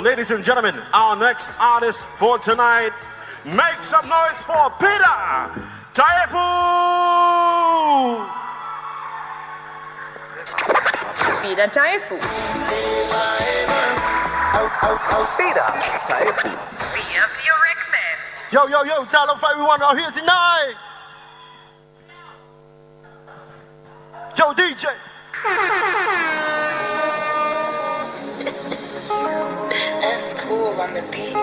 Ladies and gentlemen, our next artist for tonight, make some noise for Peter Taefu. Peter Taefu. Peter Taefu. Fiafia breakfast. Yo, tell them everyone out here tonight. Yo, DJ. That's cool on the beat.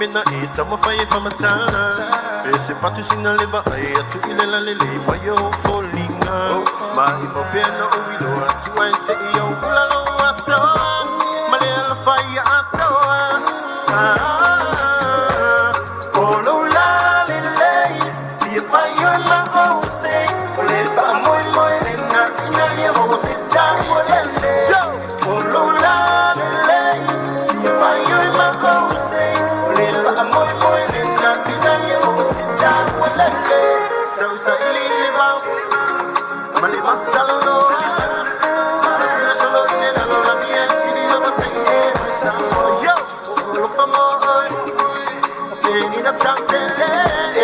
Mina ita mafai famatana Pese patu sinaleba Aya tu ilela lele Mayo folinga Mahi mopena uwilo Atu ay se iyo Ulalo aso Male alafaya atoa Olo la lele Fiafia ma ose Ole fa moi moi Lena ina ye ose Tango lele Olo la lele Fiafia ma ose so ilili ba mali masalo solo ile na la mia siri na matenge yo lo famo ni na tantele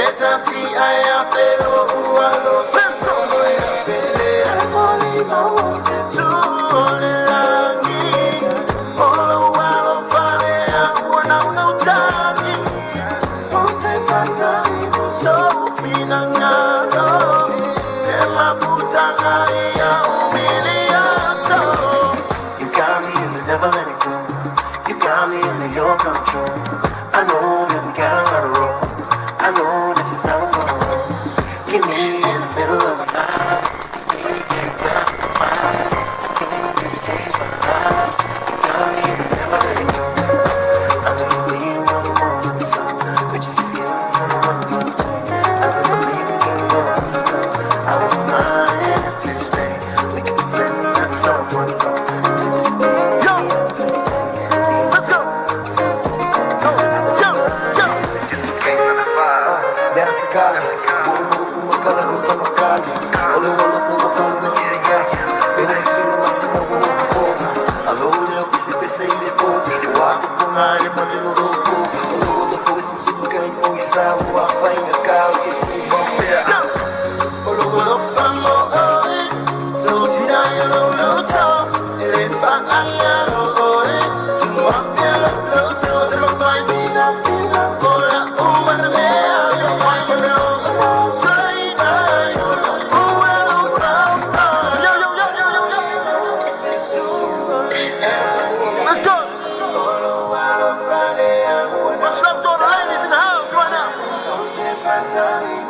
eta si aya felo ualo festo no ya fele amoli ma tu olangi olo ualo fale una utani ponte fatali so finangalo You got me in the never letting go. You got me in the your control. I know that we got a roll. I know this is how we're gonna roll. Give me in the middle of the night. You can't grab the fire. I can't just change my life. You got me in the never letting go. I know you leave on the moment, so but you see it on the one good thing. I don't believe you can go. I won't mind if you stay. We can pretend that someone goes. What's left on the ladies in the house right now?